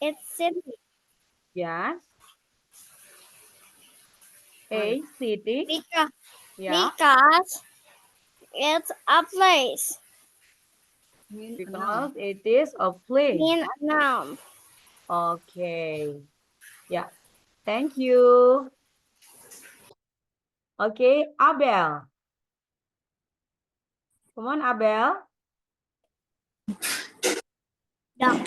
It's city. Yes. A city. Because, Yeah. because it's a place. Because it is a place. Mean a noun. Okay. Yeah. Thank you. Okay, Abel. Come on, Abel. Dog.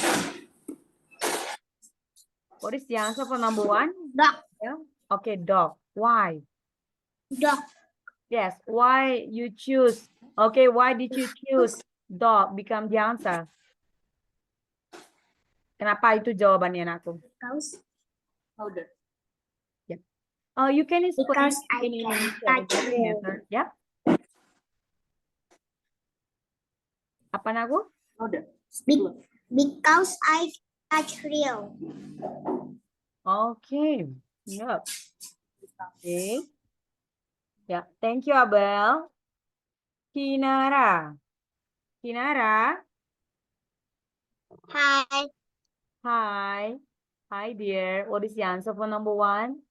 What is the answer for number one? Dog. Yeah. Okay, dog. Why? Dog. Yes. Why you choose? Okay, why did you choose dog become the answer? Kenapa itu jawabannya, anakku? Because. Louder. Yeah. Oh, you can speak Because I in can Indonesia. It touch doesn't you. matter. Yeah. Apa, anakku? Louder. Because I touch real. Okay. Yep. Okay. Yeah. Thank you, Abel. Kinara. Kinara. Hi. Hi. Hi, dear. What is the answer for number one?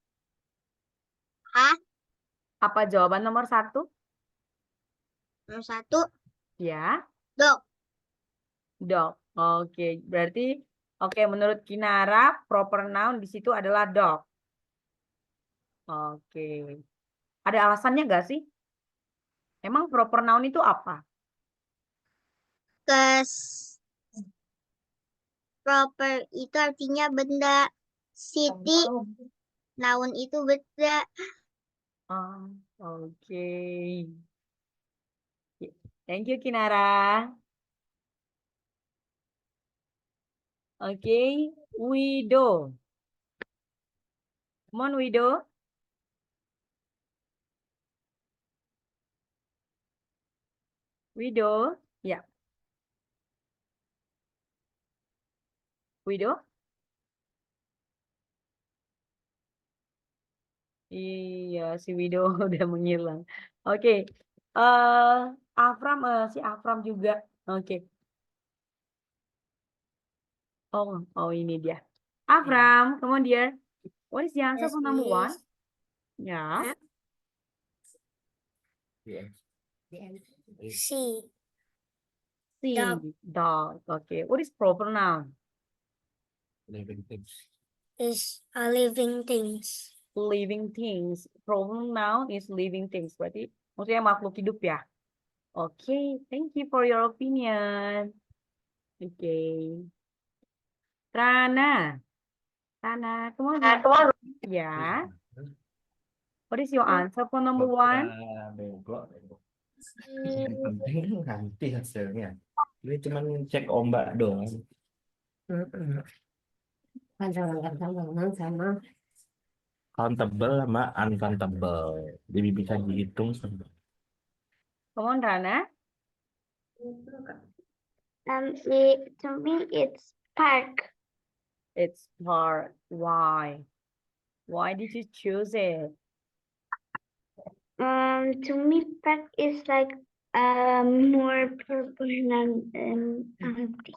Hah? Apa jawaban nomor satu? Nomor satu. Ya, Dog. dog. Oke, berarti menurut Kinara proper noun di situ adalah dog. Oke. Ada alasannya nggak sih? Emang proper noun itu apa? Proper itu artinya benda. City, noun itu benda. Oke. Thank you, Kinara. Oke, Widow. Come on, Widow. Widow. Ya. Widow. Iya, si Widow udah menghilang. Oke. Afram, si Afram juga. Oke. Oh, ini dia. Afram, come on, dear. What is the answer Yes, for number one? miss. Yeah. C. C. Dog. Dog. Okay. What is proper noun? Living things. Is a living things. Living things. Proper noun is living things. Berarti maksudnya makhluk hidup ya. Okay. Thank you for your opinion. Okay. Rana. Rana, come on. Yeah. What is your answer for number one? Yang penting nanti hasilnya. Ini cuma cek ombak doang. Countable sama uncountable. Jadi bisa dihitung. Come on, Rana. To me, it's park. It's park. Why? Why did you choose it? To me, park is like more proportional than empty.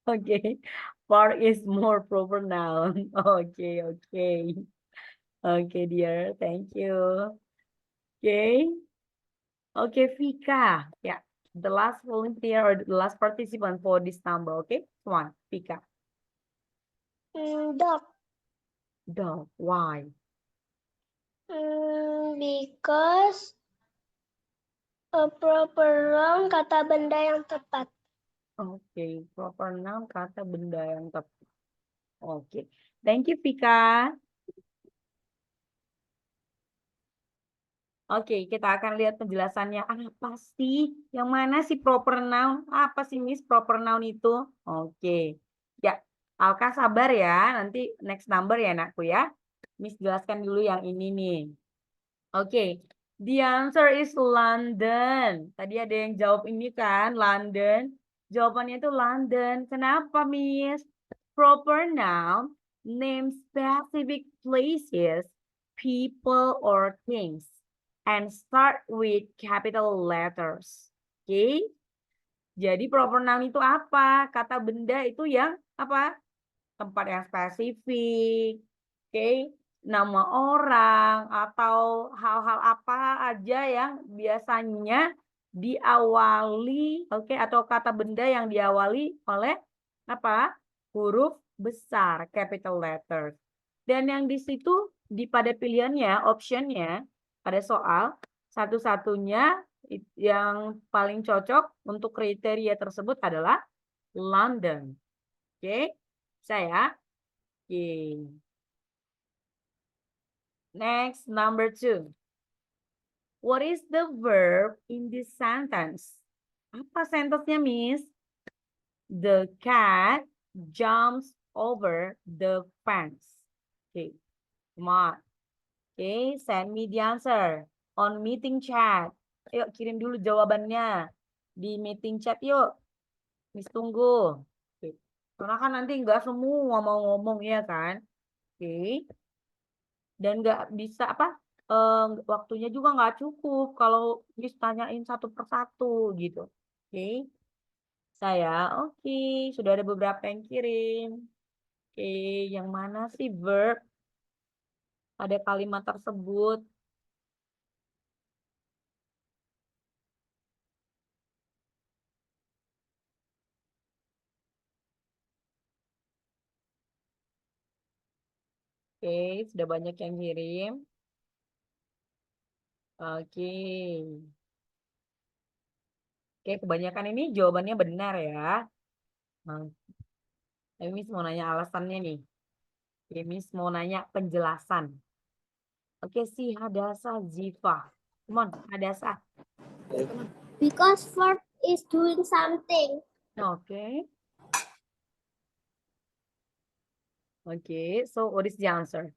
Okay. Park is more proper noun. Okay, okay. Okay, dear. Thank you. Okay. Okay, Fika. Yeah. The last volunteer or the last participant for this number. Okay. Come on, Fika. Dog. Dog. Why? Because a proper noun kata benda yang tepat. Okay. Proper noun kata benda yang tepat. Okay. Thank you, Fika. Oke, kita akan lihat penjelasannya. Apa sih? Yang mana sih proper noun? Apa sih, Miss, proper noun itu? Oke. Ya, Alka sabar ya. Nanti next number ya, anakku ya. Miss jelaskan dulu yang ini nih. Oke. The answer is London. Tadi ada yang jawab ini kan, London. Jawabannya itu London. Kenapa, Miss? Proper noun name specific places, people, or things. And start with capital letters. Oke. Jadi proper noun itu apa? Kata benda itu yang apa? tempat yang spesifik, oke, nama orang atau hal-hal apa aja yang biasanya diawali, oke, atau kata benda yang diawali oleh apa? Huruf besar, capital letters. Dan yang di situ pada pilihannya, optionnya, pada soal satu-satunya yang paling cocok untuk kriteria tersebut adalah London. Oke, saya. Oke. Next, number 2. What is the verb in this sentence? Apa sentence-nya, Miss? The cat jumps over the fence. Okay, come on. Okay, send me the answer on meeting chat. Ayo kirim dulu jawabannya di meeting chat yuk. Miss tunggu. Oke. Karena kan nanti nggak semua mau ngomong ya kan. Oke. Dan nggak bisa apa waktunya juga nggak cukup kalau Miss tanyain satu persatu gitu. Oke. Saya oke. Sudah ada beberapa yang kirim. Oke, yang mana sih verb pada kalimat tersebut? Oke, sudah banyak yang kirim. Oke. Oke, kebanyakan ini jawabannya benar ya. Nah, Miss mau nanya alasannya nih. Oke, Miss mau nanya penjelasan. Oke, si Hadasa Ziva. Come on, Hadasa. Because verb is doing something. Oke. Oke, so what is the answer?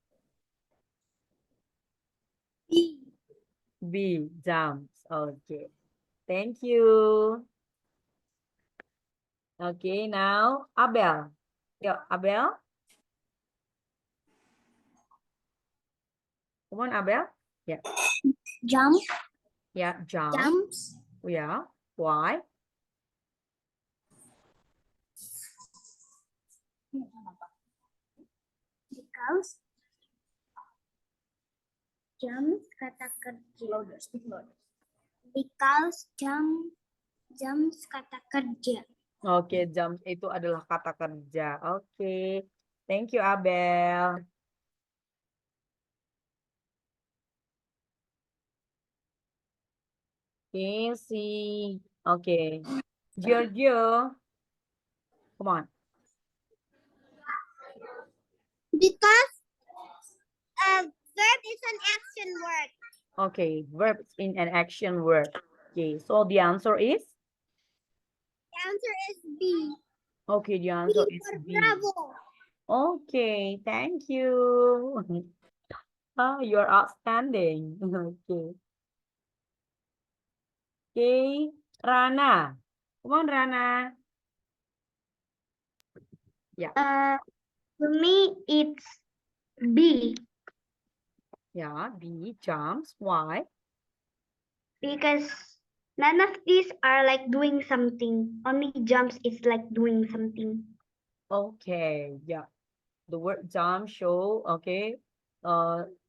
B. B, jumps. Okay. Thank you. Okay, now Abel. Yo, Abel. Come on, Abel. Yeah. Jump. Yeah, jump. Jumps. Yeah. Why? Because jumps kata kerja. Because jumps kata kerja. Oke, jump itu adalah kata kerja. Oke. Thank you, Abel. Oke, see. Oke. Giorgio. Come on. Because verb is an action word. Okay, verb in an action word. Okay, so the answer is? The answer is B. Okay, the answer is B. Bravo. Okay, thank you. Oh, you're outstanding. Okay. Okay, Rana. Come on, Rana. Yeah. For me, it's B. Yeah, B, jumps. Why? Because none of these are like doing something. Only jumps is like doing something. Okay, yeah. The word jump show, okay,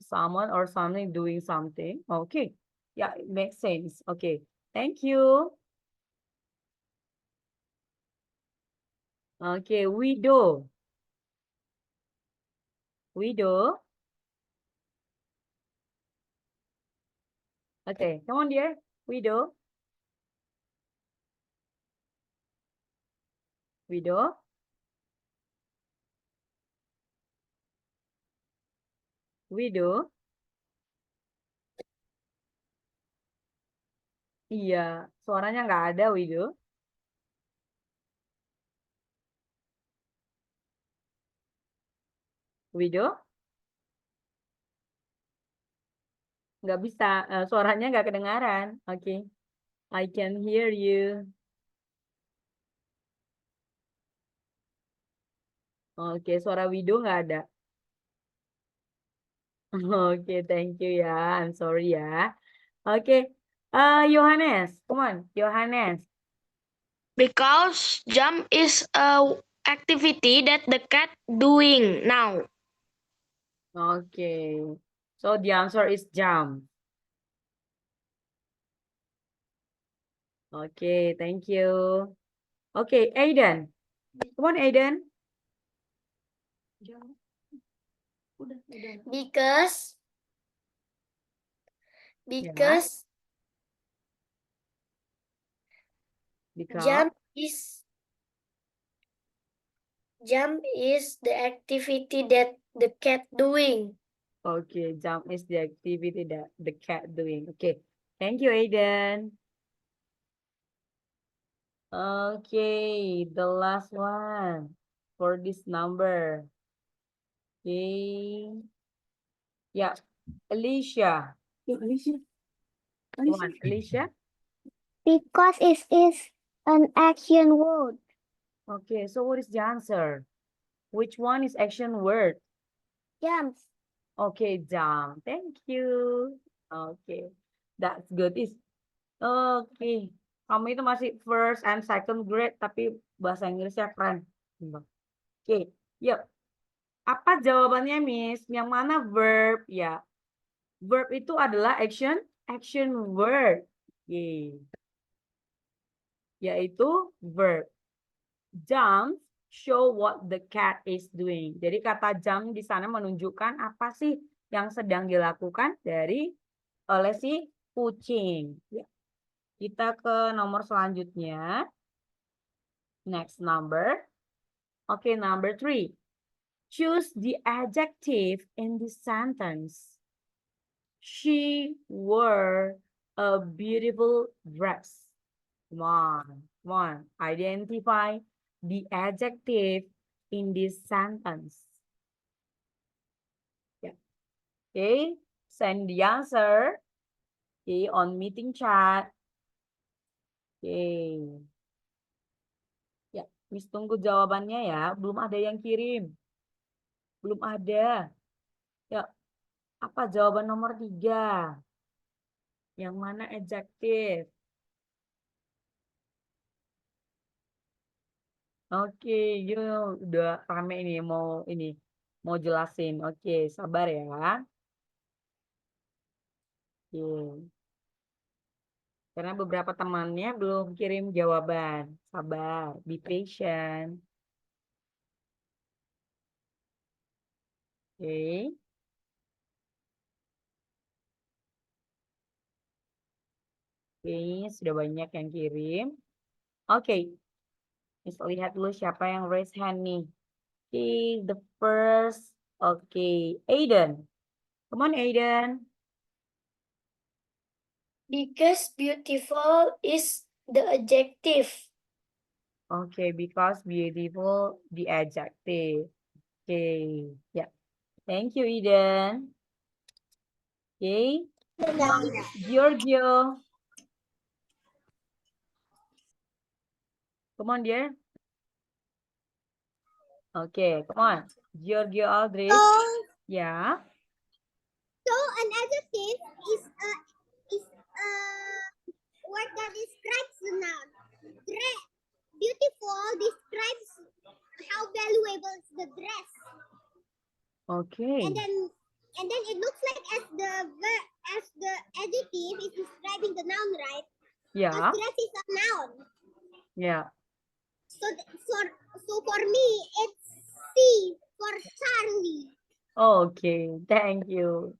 someone or something doing something. Okay, yeah, it makes sense. Okay, thank you. Okay, widow. Widow. Okay, come on, dear. Widow. Widow. Widow. Iya, suaranya nggak ada, Widow. Widow. Nggak bisa, suaranya nggak kedengaran. Oke, I can hear you. Oke, suara Widow nggak ada. Oke, thank you ya. I'm sorry ya. Oke, Yohanes, come on, Yohanes. Because jump is a activity that the cat doing now. Okay. So the answer is jump. Okay, thank you. Okay, Aiden. Come on, Aiden. Because Because jump is the activity that the cat doing. okay, jump is the activity that the cat doing. Okay, thank you, Aiden. Okay, the last one for this number. Okay. Yeah, Alicia. Come on, Alicia. Because it is an action word. Okay, so what is the answer? Which one is action word? Jumps. Okay, jump. Thank you. Okay, that's good. Okay. Kamu itu masih first and second grade, tapi bahasa Inggrisnya keren. Oke, yuk. Apa jawabannya, Miss? Yang mana verb? Ya, verb itu adalah action word. Oke. Yaitu verb. Jump show what the cat is doing. Jadi kata jump di sana menunjukkan apa sih yang sedang dilakukan oleh si kucing. Ya. Kita ke nomor selanjutnya. Next number. Okay, number 3. Choose the adjective in this sentence. She wore a beautiful dress. Come on. Identify the adjective in this sentence. Yeah. Okay, send the answer. Okay, on meeting chat. Okay. Ya, Miss tunggu jawabannya ya. Belum ada yang kirim. Belum ada. Ya, apa jawaban nomor 3? Yang mana adjektif? Oke, yuk udah rame ini mau jelasin. Oke, sabar ya. Oke. Karena beberapa temannya belum kirim jawaban. Sabar, be patient. Oke. Oke, sudah banyak yang kirim. Oke. Kita lihat dulu siapa yang raise hand nih. Okay, the first. Okay, Aiden. Come on, Aiden. Because beautiful is the adjective. Okay, because beautiful, the adjective. Okay, yeah. Thank you, Eden. Okay. Giorgio. Come on, dear. Okay, come on. Giorgio Aldrich. Yeah. So an adjective is a word that describes the noun. Beautiful describes how valuable is the dress. Okay. And then it looks like as the adjective is describing the noun, right? Yeah. Because dress is a noun. Yeah. So for me, it's C for Charlie. Okay, thank you.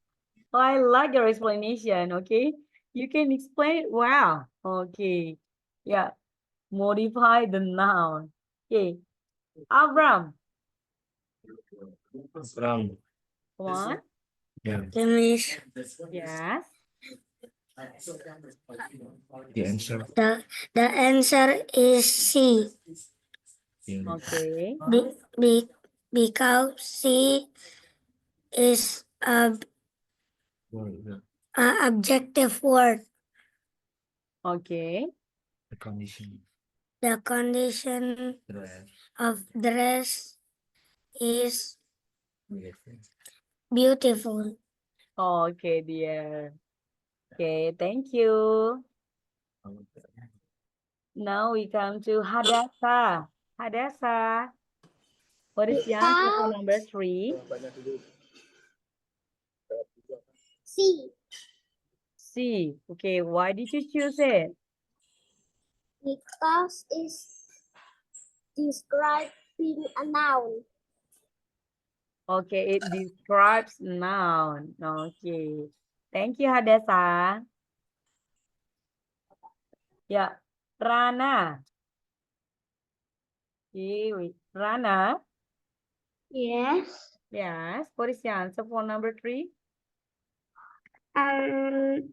Oh, I like your explanation, okay? You can explain it well. Okay. Yeah. Modify the noun. Okay. Avram. From Come on. yeah, Miss, Yes. the answer. the answer is C. Yeah. Okay. Because C is a objective word. Okay. The condition. The condition Dress. of dress is Yes. beautiful. Okay, dear. Okay, thank you. Now we come to Hadasa. Hadasa. What is the answer for number 3? C. C. Okay, why did you choose it? Because it's describing a noun. Okay, it describes noun. Okay. Thank you, Hadasa. Yeah, Rana. Okay, wait. Rana. Yes. Yes. What is the answer for number 3?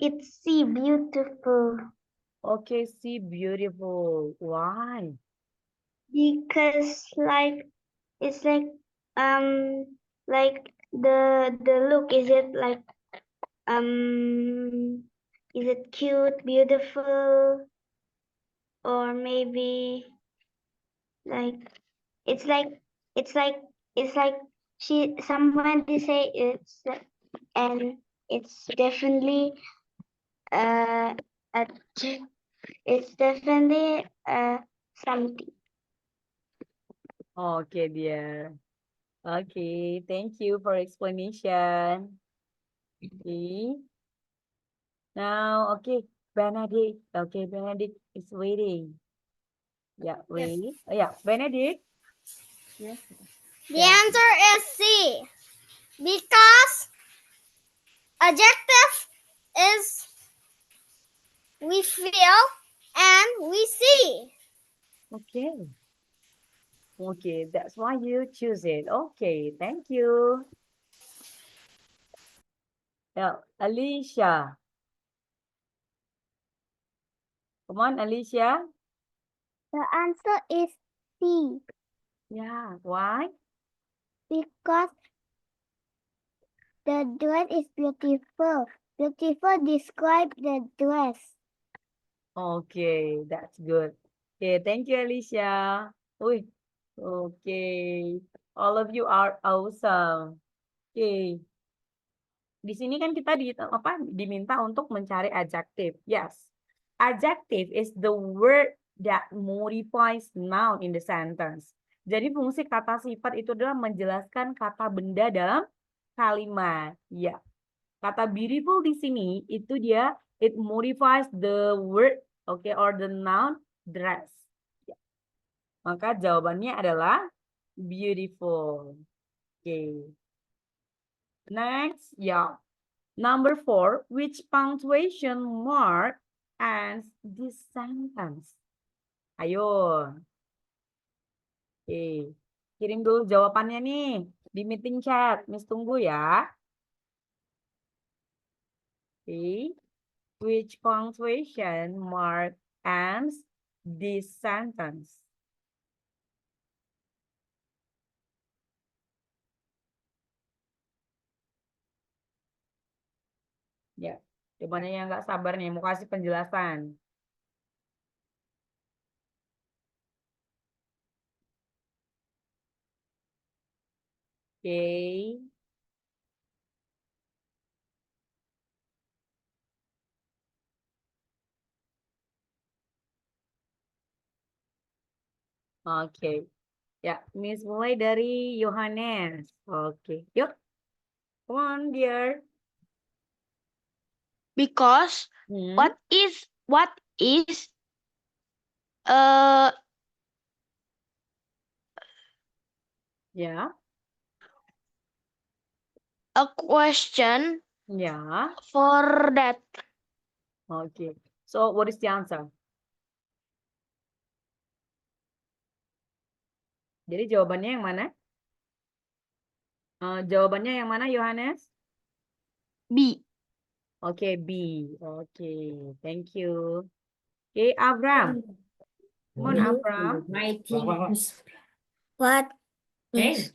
It's C, beautiful. Okay, see, beautiful. Why? Because it's like the look, is it like is it cute, beautiful, or maybe like it's like it's like it's like somebody say it's and it's definitely a it's definitely something. Okay, dear. Okay, thank you for explanation. Okay. Now, okay, Benedict. Okay, Benedict is waiting. Yeah, wait. Oh, yeah, Benedict. Yes. The Yeah. answer is C. Because adjective is we feel and we see. Okay. Okay, that's why you choose it. Okay, thank you. Yeah, Alicia. Come on, Alicia. The answer is C. Yeah, why? Because the dress is beautiful. Beautiful describe the dress. Okay, that's good. Okay, thank you, Alicia. Uy, okay. All of you are awesome. Okay. Di sini kan kita diminta untuk mencari adjective. Yes. Adjective is the word that modifies noun in the sentence. Jadi fungsi kata sifat itu adalah menjelaskan kata benda dalam kalimat. Ya. Kata beautiful di sini itu dia it modifies the word or the noun dress. Ya. Maka jawabannya adalah beautiful. Oke. Next, ya. Number 4, which punctuation mark ends this sentence? Ayo. Oke. Kirim dulu jawabannya nih di meeting chat. Miss tunggu ya. Oke. Which punctuation mark ends this sentence? Ya, jawabannya yang nggak sabar nih, mau kasih penjelasan. Oke. Oke. Ya, Miss mulai dari Yohanes. Oke, yuk. Come on, dear. Because Hmm. what is uh Ya, a question ya. for that? Okay. So what is the answer? Jadi jawabannya yang mana? Jawabannya yang mana, Yohanes? B. Oke, B. Oke, thank you. Oke, Abram. Come on, Abram. What? Yes.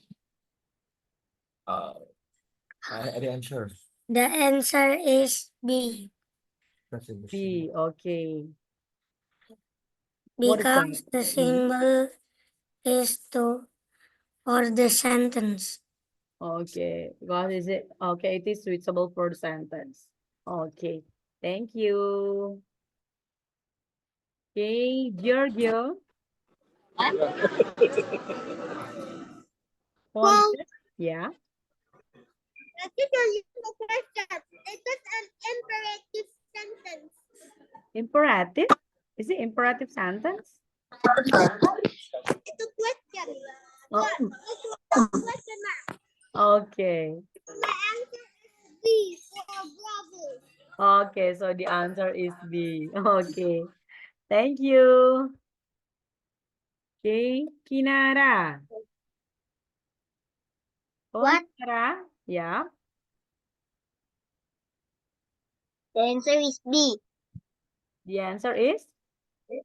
I answer. The answer is B. B. Okay. What is Because that? the symbol is to or the sentence. Okay, because is it okay? It is suitable for the sentence. Okay, thank you. Okay, Giorgio. Wanted. Yeah. The question. It is an imperative sentence. Imperative. Is it imperative sentence? It's a question. Oh, Question mark. okay. My answer is B for Bravo. Okay, so the answer is B. Okay. Thank you. Okay, Kinara. Oh, What? Kinara. Yeah. The answer is B. The answer is B.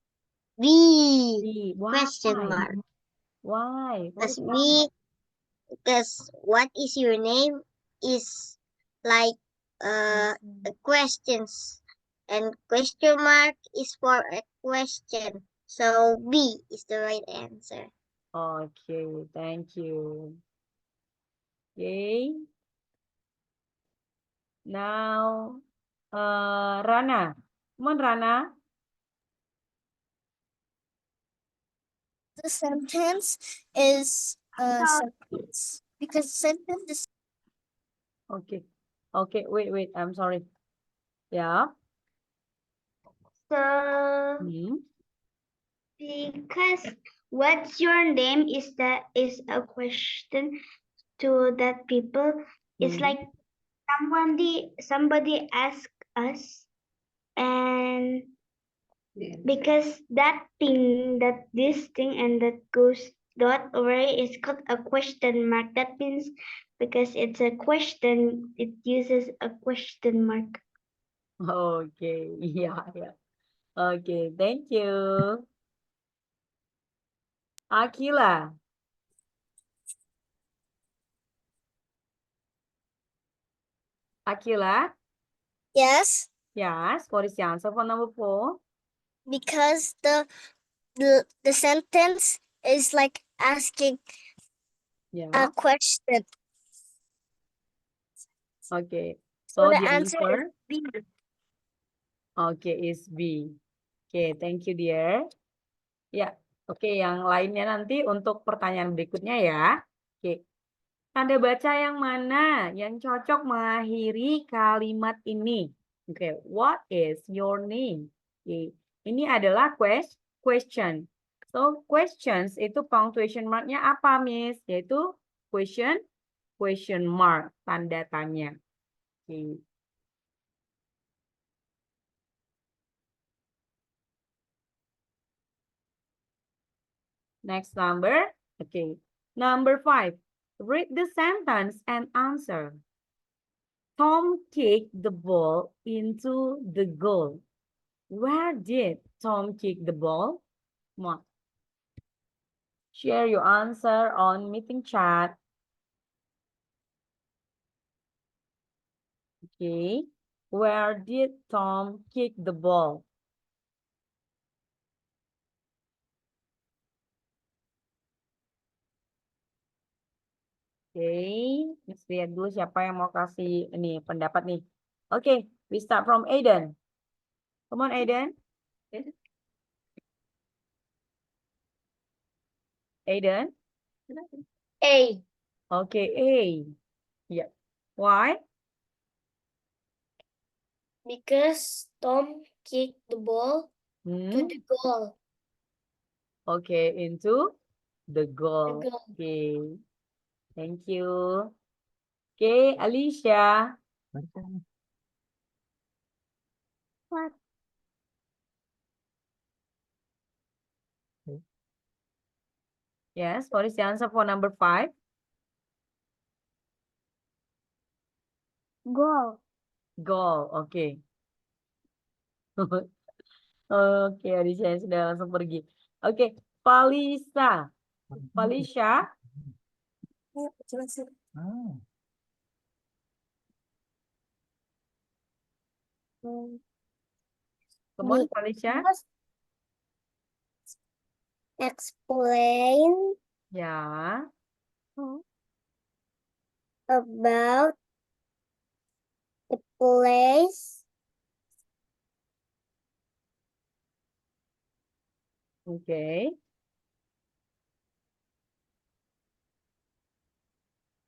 B. Why? Question mark. Why? What Because is B, because what is your name is like questions, and question mark is for a question. So B is the right answer. Okay, thank you. Okay. Now, Rana. Come on, Rana. The sentence is a sentence because sentence is Okay. Okay, wait. I'm sorry. Yeah. So Hmm. because what's your name is a question to that people. It's Hmm. like somebody ask us, and because this thing and that goes dot over is called a question mark. That means because it's a question, it uses a question mark. Okay. Yeah. Okay, thank you. Akila. Akila. yes, Yes, what is the answer for number 4? because the sentence is like asking Yeah. a question. Okay. So So the the answer is answer, B. okay, is B. Okay, thank you, dear. Ya, oke, yang lainnya nanti untuk pertanyaan berikutnya ya. Oke, tanda baca yang mana yang cocok mengakhiri kalimat ini? Oke, what is your name? Oke, ini adalah question. So, questions itu punctuation mark-nya apa, Miss? Yaitu question mark, tanda tanya. Oke. Next number. Okay. Number 5. Read the sentence and answer. Tom kicked the ball into the goal. Where did Tom kick the ball? Come on. Share your answer on meeting chat. Okay. Where did Tom kick the ball? Okay. Let's lihat dulu siapa yang mau kasih ini pendapat nih. Okay. We start from Aiden. Come on, Aiden. Aiden. A. Okay, A. Yeah. Why? Because Tom kicked the ball to Hmm. the goal. Okay, into the goal. goal. Okay. Thank you. Okay, Alicia. What? Yes, what is the answer for number 5? Goal. Goal. Okay. Oke, Alicia sudah langsung pergi. Oke, Palisa. Felicia. Come on, Felicia. Explain Ya. about the place Oke.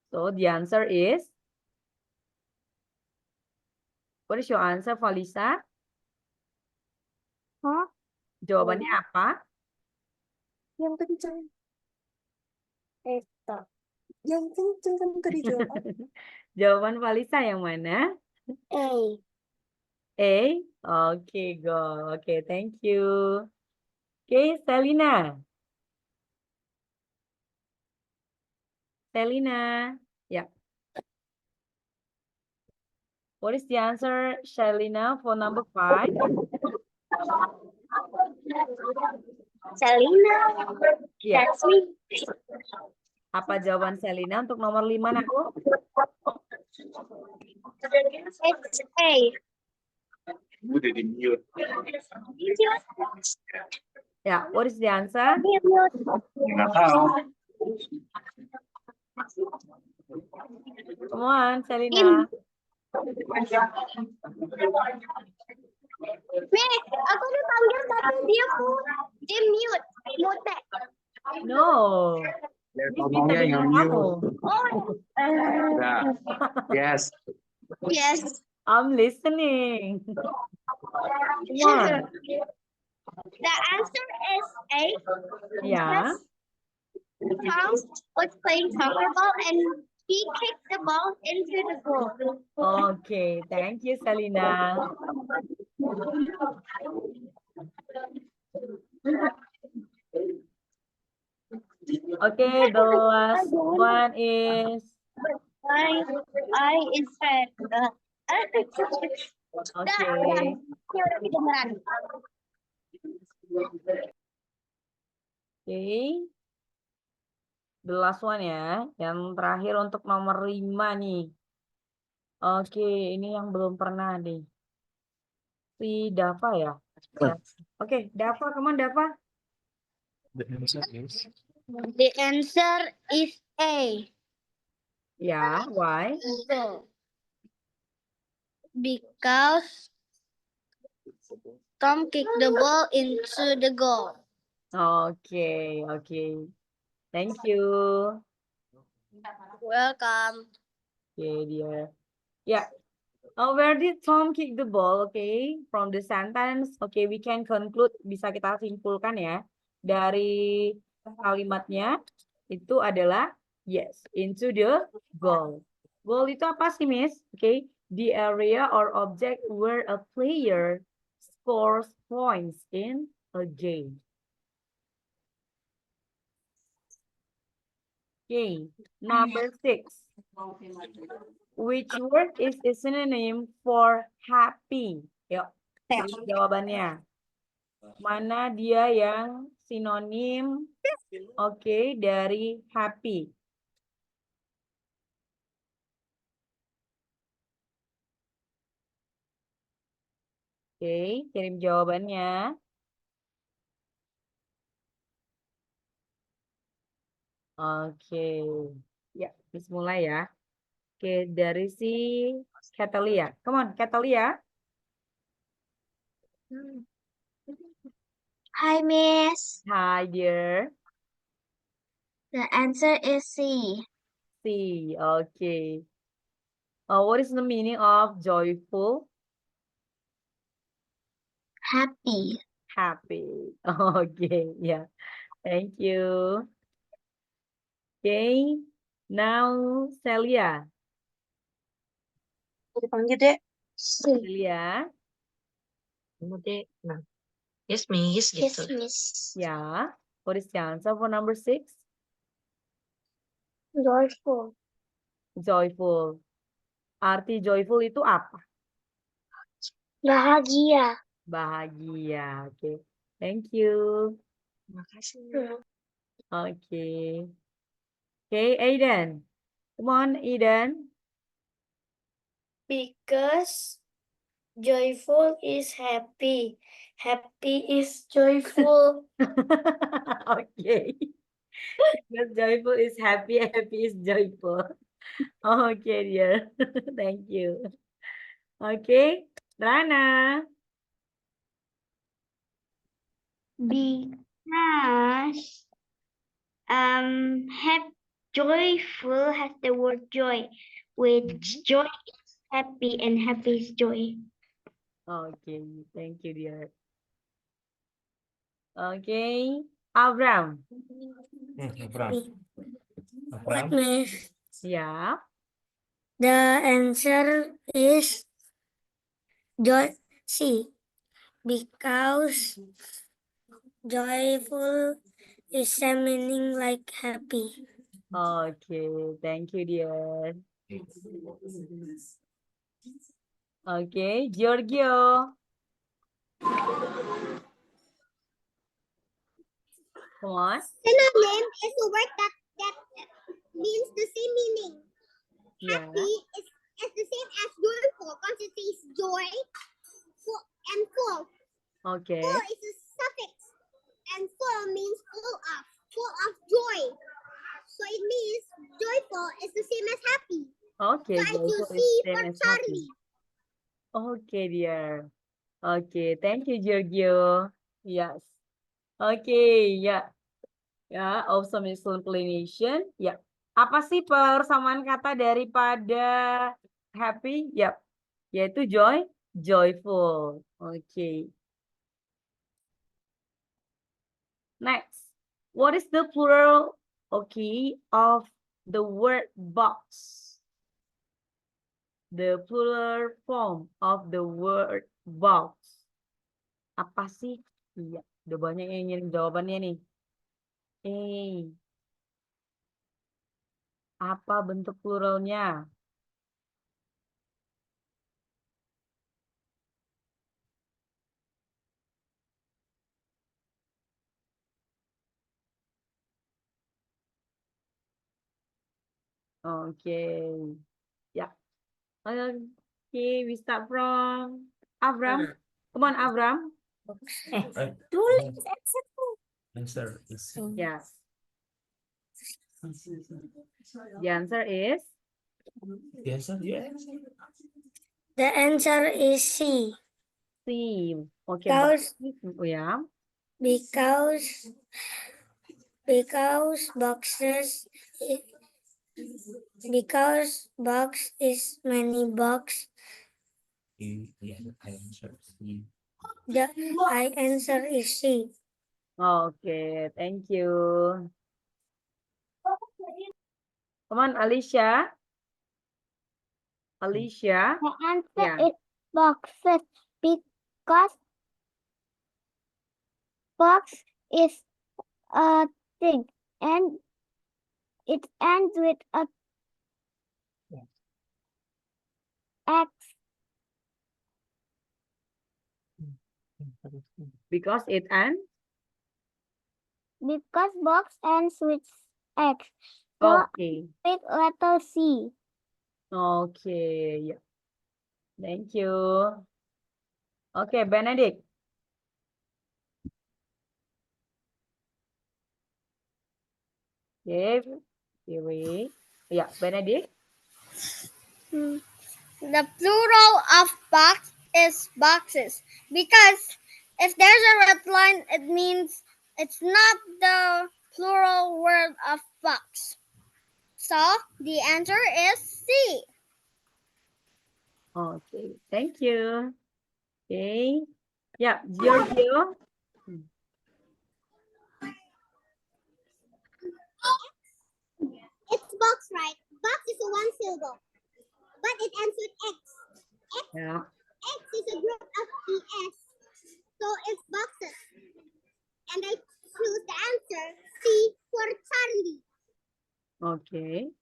So the answer is, what is your answer, Falisa? Hah? Jawabannya apa? Yang kenceng. Itu. Yang kenceng kan tadi jawab. Jawaban Falisa yang mana? A. A. Okay, go. Okay, thank you. Okay, Selina. Selina. Yeah. What is the answer, Selina, for number 5? Selina. Yeah. That's me. Apa jawaban Selina untuk nomor 5, Nakku? It's A. Udah di mute. Yeah, what is the answer? Nggak tahu. Come on, Selina. Miss, aku dipanggil tapi dia mute. Mute. No. Miss bisa Ngomongnya yang dengar mute. kamu. Nah, yes. Yes. I'm listening. Come on. The answer is A. Yeah. Tom was playing soccer ball and he kicked the ball into the goal. Okay, thank you, Selina. Okay, the last one is, I is red. okay. Okay. The last one ya. Yang terakhir untuk nomor 5 nih. Oke, ini yang belum pernah deh. Si Dava ya? Ya. Oke, Dava, come on Dava. The answer is The answer is A. Ya, why? Because Tom kicked the ball into the goal. Oke, oke. Thank you. Welcome. Oke, dia. Ya. Where did Tom kick the ball? Okay, from the sentence. Okay, we can conclude. Bisa kita simpulkan ya. Dari kalimatnya itu adalah yes, into the goal. Goal itu apa sih, Miss? Okay, the area or object where a player scores points in a game. Okay, number 6. Which word is a synonym for happy? Yuk, pilih jawabannya. Mana dia yang sinonim, oke, dari happy? Oke, kirim jawabannya. Oke, ya, Miss mulai ya. Oke, dari si Catalia. Come on, Catalia. Hi, Miss. Hi, dear. The answer is C. C, okay. What is the meaning of joyful? Happy. Happy. Okay, yeah. Thank you. Okay, now Celia. Dipanggil dek. Celia, Kamu dek. Nah. Yes, Miss. Yes, Gitu. Miss. yeah. What is the answer for number 6? Joyful. Joyful. Arti joyful itu apa? Bahagia. Bahagia. Okay. Thank you. Makasih. Okay. Okay, Aiden. Come on, Aiden. Because joyful is happy. Happy is joyful. Okay. Because joyful is happy, happy is joyful. Okay, dear. Thank you. Okay, Rana. Because happy joyful has the word joy, which joy is happy and happy is joy. Okay, thank you, dear. Okay, Avram. Abram. What, Abram. Miss? Yeah. The answer is joy. C. Because joyful is same meaning like happy. Okay, thank you, dear. Okay, Giorgio. Come on. Synonym is a word that means the same meaning. Yeah. Happy is the same as joyful because it says joy and full. Okay. Full is a suffix and full means full of joy. So it means joyful is the same as happy. Okay, So I choose joyful C is for same as happy. Charlie. Okay, dear. Okay, thank you, Giorgio. Yes. Okay, ya. Ya, awesome explanation. Ya. Apa sih persamaan kata daripada happy? Ya, yaitu joyful. Okay. Next. What is the plural, okay, of the word box? The plural form of the word box. Apa sih? Iya, udah banyak yang ngirim jawabannya nih. Apa bentuk pluralnya? Okay. Yeah. Okay, we start from Avram. Come on, Avram. Tulis Answer is Yes. The answer is the answer. Yeah. The answer is C. C. Okay. Because Oh, yeah. because boxes because box is many box. Yeah. I answer C. The I answer is C. Okay, thank you. Come on, Alicia. Alicia. The answer Yeah. is boxes because box is a thing and it ends with a X. Because it ends. Because box ends with X. So Okay. pick letter C. Okay. Yeah. Thank you. Okay, Benedict. Okay. Here we. Yeah, Benedict. The plural of box is boxes because if there's a red line, it means it's not the plural word of box. So the answer is C. Okay, thank you. Okay. Yeah, Giorgio. It's box, right? Box is a one syllable, but it ends with X. Yeah. X is a group of ES, so it's boxes. And I choose the answer C for Charlie. Okay.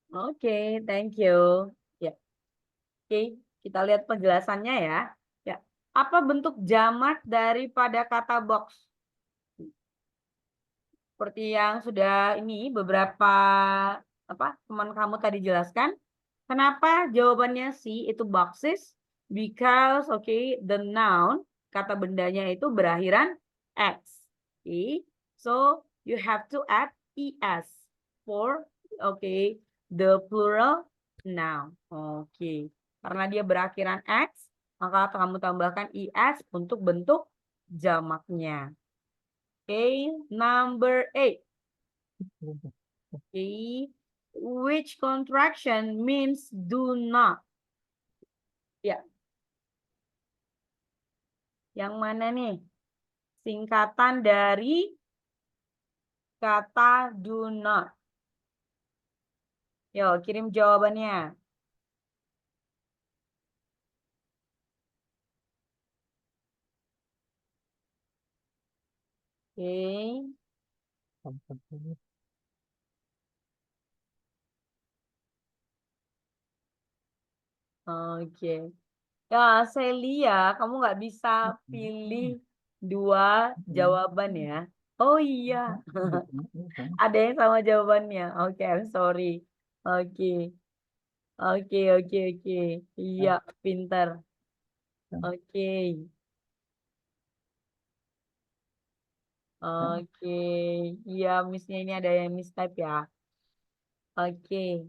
Okay, thank you. Ya. Oke, kita lihat penjelasannya ya. Ya. Apa bentuk jamak daripada kata box? Seperti yang sudah ini beberapa teman kamu tadi jelaskan. Kenapa jawabannya C itu boxes? Because the noun kata bendanya itu berakhiran X. Okay. So you have to add ES for the plural noun. Oke. Karena dia berakhiran X, maka kamu tambahkan ES untuk bentuk jamaknya. Okay, number 8. Okay. Which contraction means do not? Ya. Yang mana nih? Singkatan dari kata do not. Yo, kirim jawabannya. Oke. Oke. Ya, Celia, kamu nggak bisa pilih dua jawaban ya. Oh iya, ada yang sama jawabannya. Oke, I'm sorry. Oke, oke. Iya, pintar. Oke, oke. Iya, missnya ini ada yang mistype ya. Oke,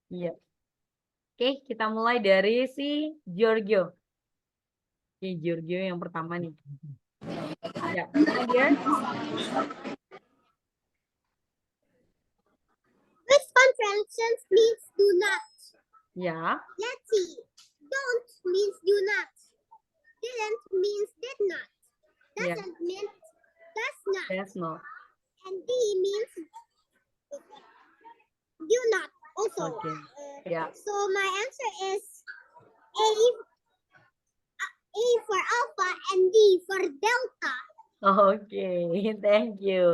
iya. Oke, kita mulai dari si Giorgio. Oke, Giorgio yang pertama nih. Ya, dia. Which contractions means do not? Ya, Let's see. Don't means do not. Didn't means did not. ya, Doesn't mean does not. that's not. And D means do not also. Okay. Ya. So my answer is A for alpha and D for delta. Oke, thank you.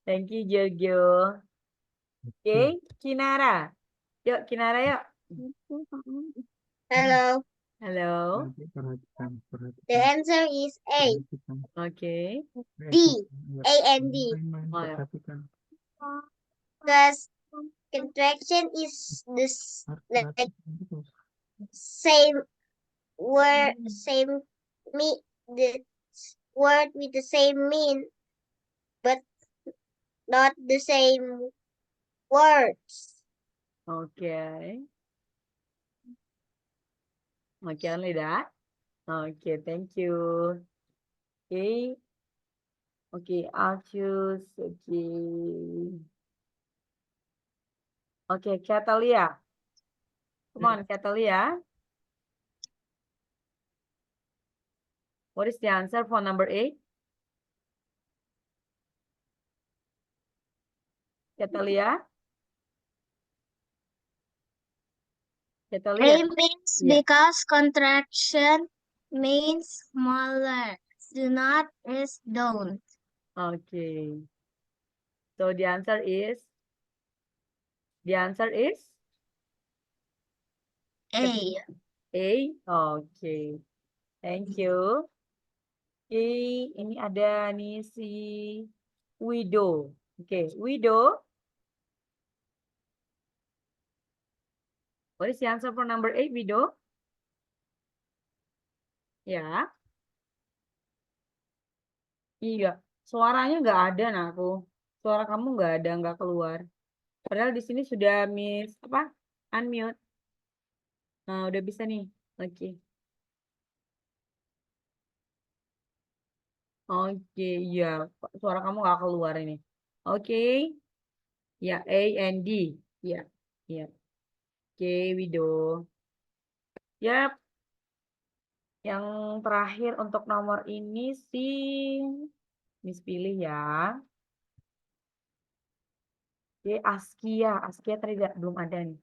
Thank you, Giorgio. Oke, Kinara. Yuk, Kinara yuk. Hello. Halo. The answer is A. Oke. D. A and D. Oh, ya. Because contraction is this like same word, same the word with the same mean, but not the same words. Okay. Okay, only that. Okay, thank you. Okay. Okay, I'll choose. Okay. Okay, Catalia. Come on, Catalia. What is the answer for number 8? Catalia? Catalia? means Yeah. because contraction means smaller. Do not is don't. Okay. So the answer is? A. A. Okay. Thank you. Oke, ini ada nih si Widow. Oke, Widow. What is the answer for number 8, Widow? Ya. Iya, suaranya nggak ada, nah aku. Suara kamu nggak ada, nggak keluar. Padahal di sini sudah miss apa? Unmute. Nah, udah bisa nih. Oke. Oke, iya. Suara kamu nggak keluar ini. Oke. Ya, A and D. Ya, ya. Oke, Widow. Yap. Yang terakhir untuk nomor ini sih Miss pilih ya. Oke, Askia. Askia tadi belum ada nih.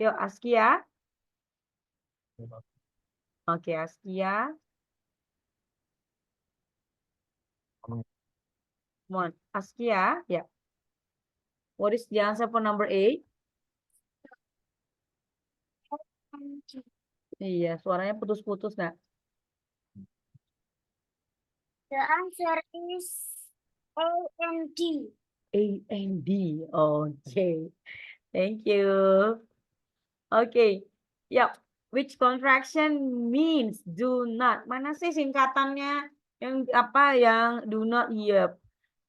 Yuk, Askia. Oke, Askia. Come on, Askia. Ya. What is the answer for number 8? Iya, suaranya putus-putus, nak. The answer is A and D. A and D. Okay. Thank you. Okay. Yep. Which contraction means do not? Mana sih singkatannya? Yang apa yang do not? Yep.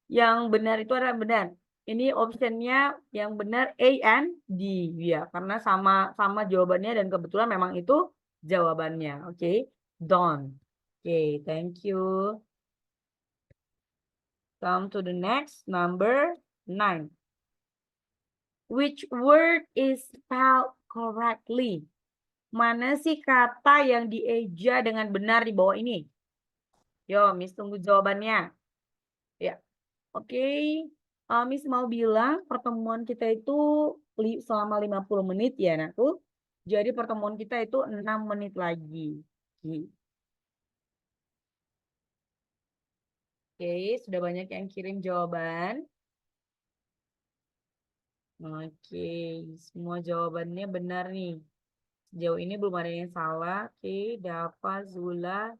Yang benar itu adalah benar. Ini optionnya yang benar A and D. Ya, karena sama jawabannya dan kebetulan memang itu jawabannya. Oke. Don't. Oke, thank you. Come to the next number 9. Which word is spelled correctly? Mana sih kata yang dieja dengan benar di bawah ini? Yo, Miss tunggu jawabannya. Ya, oke. Miss mau bilang pertemuan kita itu selama 50 menit ya, anakku. Jadi pertemuan kita itu 6 menit lagi. Oke, sudah banyak yang kirim jawaban. Oke, semua jawabannya benar nih. Sejauh ini belum ada yang salah. Oke, Dava, Zula.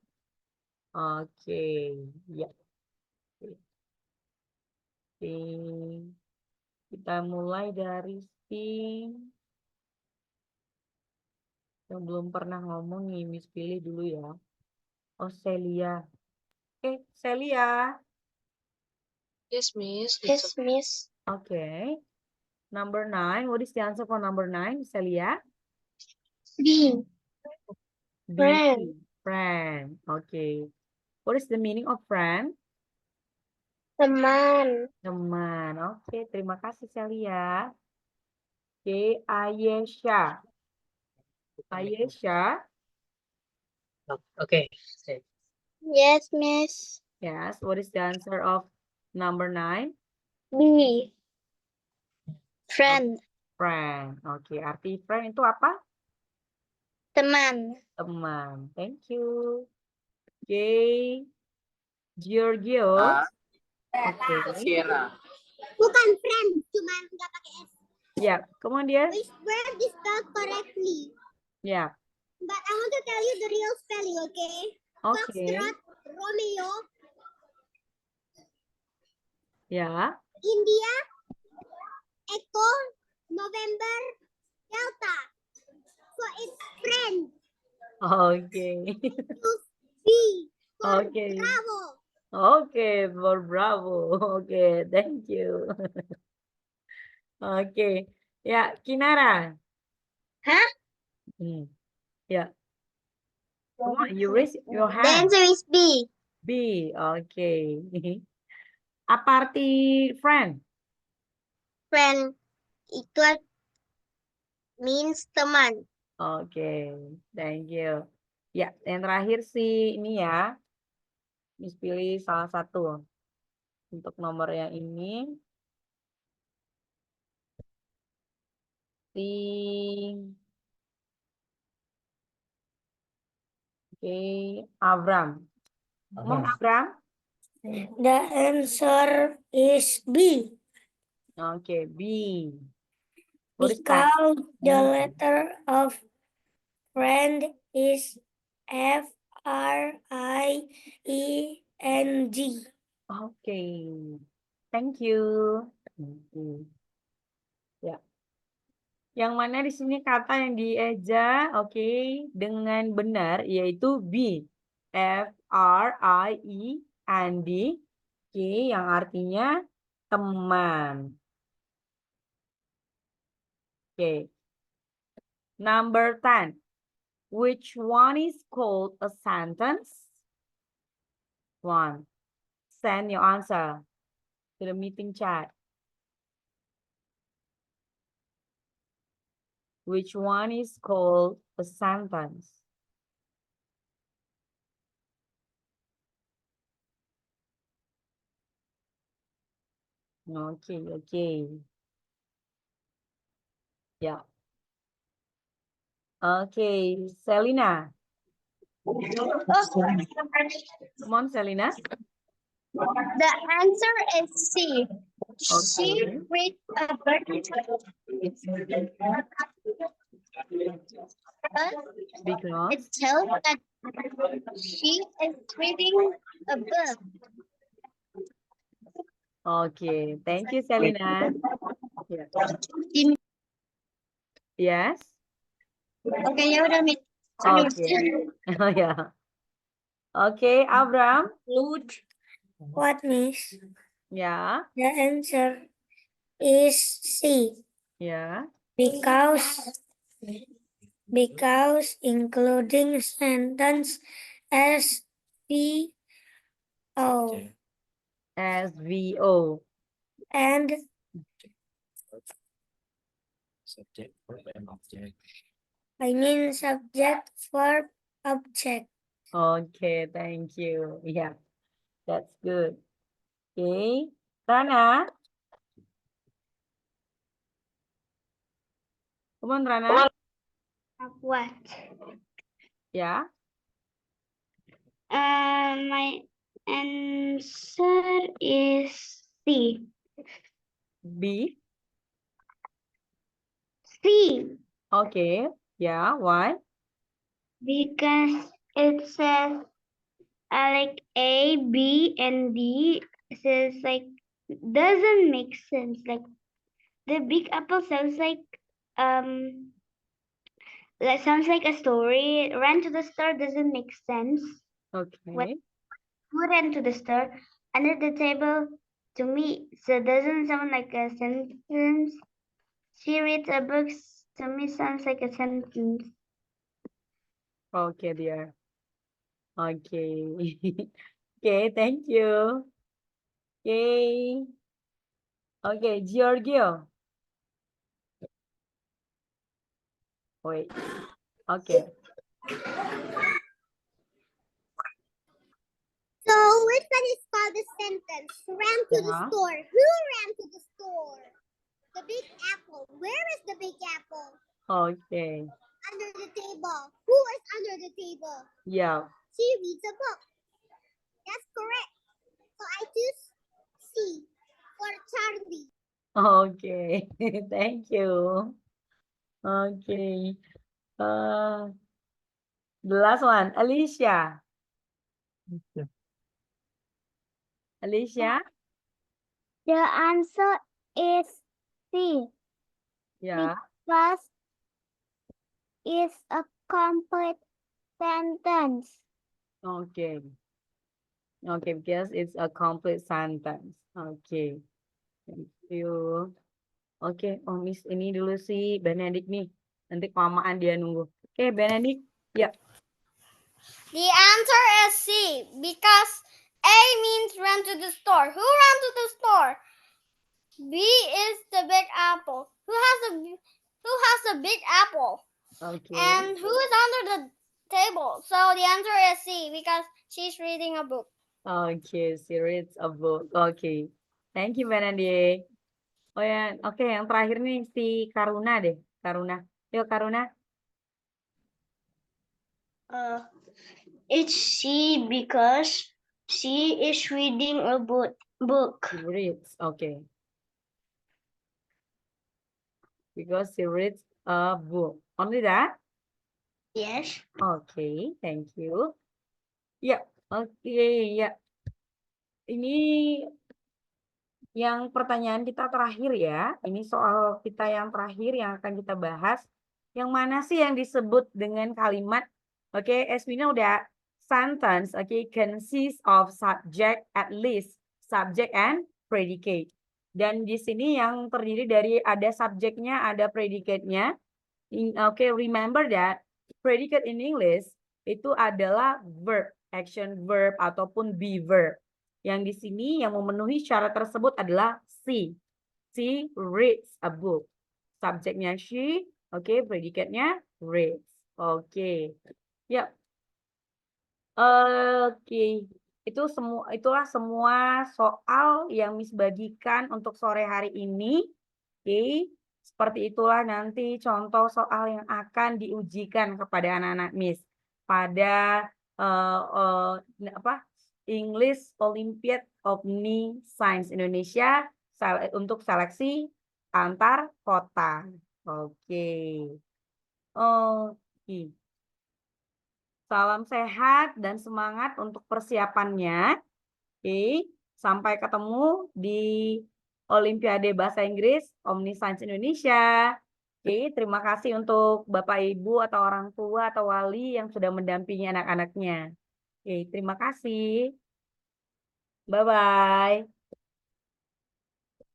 Oke, ya. Oke, kita mulai dari yang belum pernah ngomong nih, Miss pilih dulu ya. Oh, Celia. Oke, Celia. Yes, Miss. Yes, Miss. Okay. Number 9. What is the answer for number 9, Celia? B. B. Friend. Friend. Okay. What is the meaning of friend? Teman. Teman. Oke, terima kasih Celia. Oke, Ayesha. Ayesha. Okay. Yes, Miss. Yes, what is the answer of number 9? B. Friend. Friend. Oke, arti friend itu apa? Teman. Teman. Thank you. Oke. Georgios. Oke. Bukan friend, cuma nggak pakai S. Yeah, come on dear. Which word is spelled correctly? Yeah. But I want to tell you the real spelling, okay? Okay. Foxtrot, Romeo, Yeah. India, Echo, November, Delta. So it's friend. Okay. B. For Okay. Bravo. Okay, for Bravo. Okay, thank you. Okay. Ya, Kinara. Hah? Ya. Come on, you raise your The hand. answer is B. B. Okay. Apa arti friend? Friend itu means teman. Oke, thank you. Ya, yang terakhir sih ini ya. Miss pilih salah satu. Untuk nomor yang ini. Oke, Abram. Ngomong Abram. The answer is B. Oke, B. What is that? Because the letter of friend is F-R-I-E-N-G. Oke, thank you. Ya. Yang mana di sini kata yang dieja, oke, dengan benar yaitu B. F-R-I-E-N-D. Oke, yang artinya teman. Oke. Number 10. Which one is called a sentence? 1. Send your answer to the meeting chat. Which one is called a sentence? Okay. Yeah. Okay, Selena. Come on, Selena. The answer is C. She Okay. read a book. Because It tells that she is reading a book. okay, thank you, Selena. Yeah. Yes. Okay, ya udah, Mit. Okay. Oh yeah. Okay, Abram. What, Miss? Yeah. The answer is C. Yeah. Because including sentence SVO SVO. and Subject, verb, and object. I mean subject, verb, object. Okay, thank you. Yeah, that's good. Okay, Rana. Come on, Rana. What? Yeah. My answer is C. B. C. Okay. Yeah. Why? Because it says like A, B, and D says like doesn't make sense. Like the Big Apple sounds like sounds like a story. Ran to the store doesn't make sense. Okay. Who ran to the store? Under the table to me. So doesn't sound like a sentence. She reads a book to me sounds like a sentence. Okay, dear. Okay. Okay, thank you. Okay. Okay, Giorgio. Wait. Okay. So which one is called a sentence? Ran to the Yeah. store. Who ran to the store? The Big Apple. Where is the Big Apple? Okay. Under the table. Who is under the table? Yeah. She reads a book. That's correct. So I choose C for Charlie. Okay. Thank you. Okay. The last one, Alicia. Alicia? The answer is C. Yeah. Because it's a complete sentence. Okay. Okay, because it's a complete sentence. Okay. Thank you. Oke, oh Miss ini dulu si Benedict nih. Nanti kelamaan dia nunggu. Oke, Benedict. Ya. The answer is C because A means run to the store. Who ran to the store? B is the Big Apple. Who has a Big Apple? Oke. And who is under the table? So the answer is C because she's reading a book. Oke, she reads a book. Oke. Thank you, Benedict. Oh ya, oke, yang terakhir nih si Karuna deh. Karuna. Yuk, Karuna. It's C because she is reading a book. She reads. Okay. Because she reads a book. Only that? Yes. Okay, thank you. Ya, oke, ya. Ini yang pertanyaan kita terakhir ya. Ini soal kita yang terakhir yang akan kita bahas. Yang mana sih yang disebut dengan kalimat? Oke, Esmina udah sentence, oke, consists of subject at least, subject and predicate. Dan di sini yang terdiri dari ada subjeknya, ada predicate-nya. Oke, remember that predicate in English itu adalah verb, action verb ataupun be verb. Yang di sini yang memenuhi syarat tersebut adalah she. She reads a book. Subjeknya she, oke, predicate-nya reads. Oke. Ya. Oke. Itulah semua soal yang Miss bagikan untuk sore hari ini. Oke. Seperti itulah nanti contoh soal yang akan diujikan kepada anak-anak Miss pada English Olympiad Omni Science Indonesia untuk seleksi antar kota. Oke. Oke. Salam sehat dan semangat untuk persiapannya. Oke. Sampai ketemu di Olimpiade Bahasa Inggris Omni Science Indonesia. Oke, terima kasih untuk Bapak Ibu atau orang tua atau wali yang sudah mendampingi anak-anaknya. Oke, terima kasih. Bye-bye.